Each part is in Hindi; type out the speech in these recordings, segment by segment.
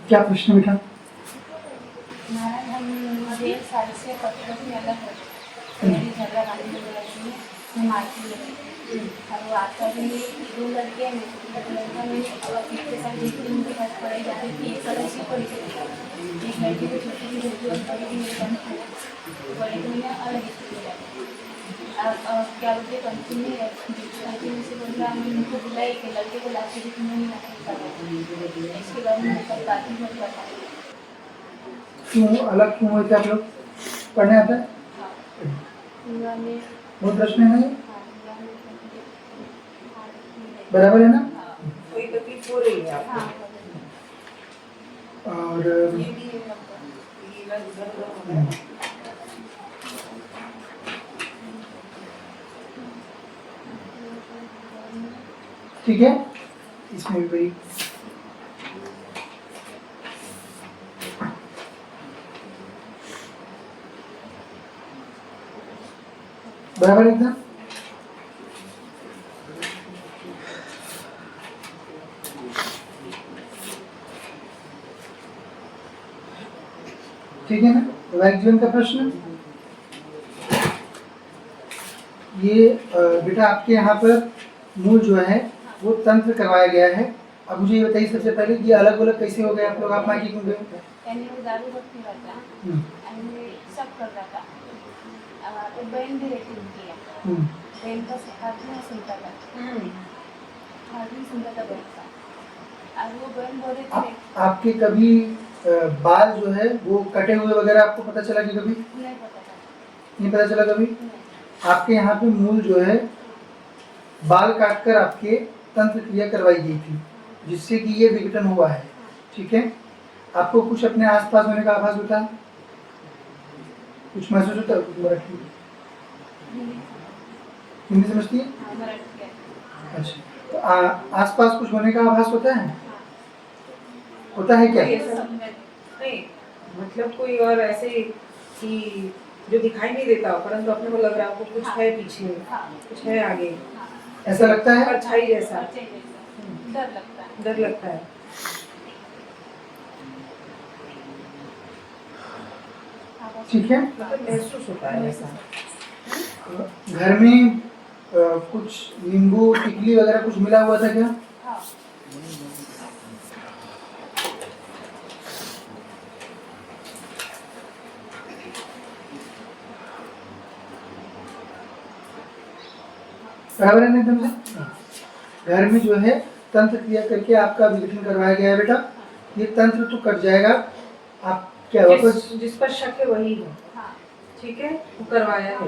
क्या प्रश्न बेटा? महाराज हम मुझे 1 साल से पत्रों से अलग है, मेरी झगड़ा गाली में लड़की है, मैं मारती हूँ और वो आता भी 2 लड़के हैं, एक लड़का में और इसके साथ एक दिन के साथ पढ़ाई जा रही थी, एक साल उसी को एक लड़की को छोटी सी लड़की और बड़ी की मेरी बहन थी, बड़े को मैंने अलग स्कूल में डाली। अब क्या बोलते कंटिन्यू से बोल रहा मैं उनको बुलाई कि लड़के को लाके भी तुम्हें नहीं करना, इसके बारे में सब बातें बहुत बताई। क्यों अलग क्यों हुए थे आप लोग? पढ़ने आता है? में वो प्रश्न है नहीं? बराबर है ना? कोई तकलीफ हो रही है आपको? और ये भी है आपका, ये इधर हो रहा है। ठीक है, इसमें भी वही बराबर एकदम। ठीक है ना? वैवाहिक जीवन का प्रश्न ये बेटा आपके यहाँ पर मूल जो है वो तंत्र करवाया गया है। अब मुझे ये बताइए सबसे पहले कि अलग अलग कैसे हो गए आप लोग? आप माँ की क्यों गए? वो दारू बहुत पी रहा था, सब कर रहा था, एक बहन भी रहती उनकी है, बहन का हाथ में सुनता था, हाथ में सुनता था बहन का, और वो बहन बोल रही थी आपके कभी बाल जो है वो कटे हुए वगैरह आपको पता चला कि कभी? नहीं पता था, नहीं पता चला कभी? आपके यहाँ पे मूल जो है बाल काटकर आपके तंत्र क्रिया करवाई गई थी जिससे कि ये विघटन हुआ है। ठीक है, आपको कुछ अपने आसपास होने का आभास होता है? कुछ महसूस होता है? मराठी हिंदी समझती है? अच्छा, तो आसपास कुछ होने का आभास होता है? होता है क्या? नहीं, मतलब कोई और ऐसे कि जो दिखाई नहीं देता परंतु अपने को लग रहा है आपको कुछ है पीछे, कुछ है आगे, ऐसा लगता है? परछाई जैसा डर लगता है। ठीक है, मतलब महसूस होता है ऐसा। घर में कुछ नींबू टिकली वगैरह कुछ मिला हुआ था क्या? बराबर है ना एकदम से? घर में जो है तंत्र क्रिया करके आपका विघटन करवाया गया है बेटा। ये तंत्र तो कट जाएगा। आप क्या वापस जिस पर शक है वही है, ठीक है, वो करवाया है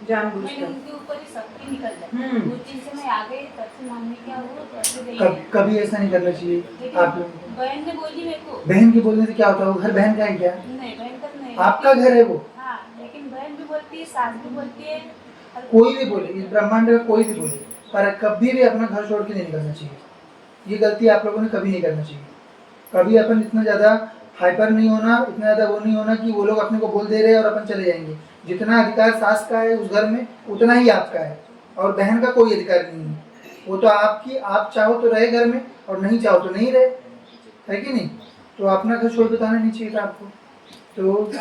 जानबूझकर। उनके ऊपर ही शक्ति निकल जाए, वो चीज से मैं आ गई, तब से मम्मी क्या हुआ तब से कभी ऐसा नहीं करना चाहिए आप लोगों को। बहन ने बोली मेरे को। बहन के बोलने से क्या होता है? वो घर बहन का है क्या? नहीं, बहन का नहीं, आपका घर है वो। हाँ, लेकिन बहन भी बोलती है, सास भी बोलती है, कोई भी बोले, इस ब्रह्मांड में कोई भी बोले, पर कभी भी अपना घर छोड़ के नहीं निकलना चाहिए। ये गलती आप लोगों ने कभी नहीं करना चाहिए। कभी अपन इतना ज़्यादा हाइपर नहीं होना, इतना ज़्यादा वो नहीं होना कि वो लोग अपने को बोल दे रहे हैं और अपन चले जाएंगे। जितना अधिकार सास का है उस घर में उतना ही आपका है, और बहन का कोई अधिकार नहीं है। वो तो आपकी, आप चाहो तो रहे घर में और नहीं चाहो तो नहीं रहे, है कि नहीं? तो अपना घर छोड़ के तो आना नहीं चाहिए था आपको। तो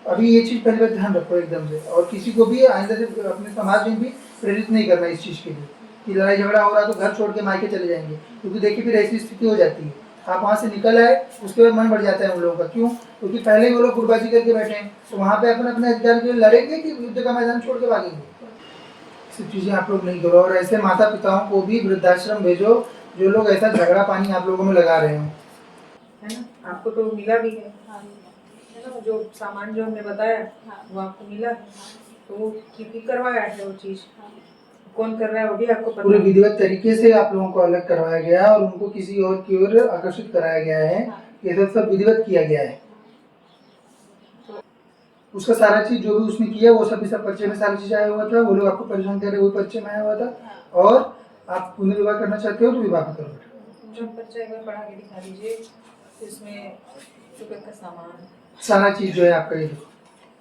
अभी ये चीज़ पहले ध्यान रखो एकदम से, और किसी को भी आइंदा से अपने समाज में भी प्रेरित नहीं करना इस चीज़ के लिए कि लड़ाई झगड़ा हो रहा तो घर छोड़ के मायके चले जाएंगे, क्योंकि देखिए फिर ऐसी स्थिति हो जाती है। आप वहाँ से निकल आए, उसके बाद मन बढ़ जाता है उन लोगों का। क्यों? क्योंकि पहले ही वो लोग गुटबाजी करके बैठे हैं, तो वहाँ पे अपने अपने अधिकार के लिए लड़ेंगे कि युद्ध का मैदान छोड़ के भागेंगे। सब चीज़ें आप लोग नहीं करो, और ऐसे माता पिताओं को भी वृद्धाश्रम भेजो जो लोग ऐसा झगड़ा पानी आप लोगों में लगा रहे हो, है ना? आपको तो मिला भी है ना, जो सामान जो हमने बताया वो आपको मिला, तो वो क्योंकि करवाया है वो चीज, कौन कर रहा है वो भी आपको पता पूरे है। विधिवत तरीके से आप लोगों को अलग करवाया गया है और उनको किसी और की ओर आकर्षित कराया गया है। ये सब विधिवत किया गया है। उसका सारा चीज जो भी उसने किया वो सब परिचय में सारी चीज आया हुआ था। वो लोग आपको परेशान कर रहे, वो परिचय में आया हुआ था। और आप पुनर्विवाह करना चाहते हो तो विवाह करो बेटा। जो परिचय में पढ़ा के दिखा दीजिए, इसमें शुगर का सामान सारा चीज जो है आपका ये देखो,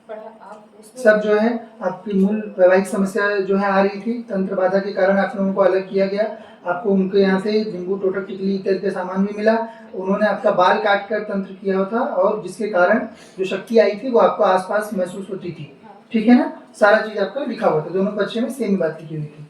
पढ़ा आप उसमें सब जो है आपकी मूल वैवाहिक समस्या जो है आ रही थी, तंत्र बाधा के कारण आप लोगों को अलग किया गया। आपको उनके यहाँ से जिंबू टोटक टिकली इत्यादि का सामान भी मिला। उन्होंने आपका बाल काट कर तंत्र किया था और जिसके कारण जो शक्ति आई थी वो आपको आसपास महसूस होती थी। ठीक है ना, सारा चीज आपका लिखा हुआ था, दोनों पर्चे में सेम बात लिखी हुई थी।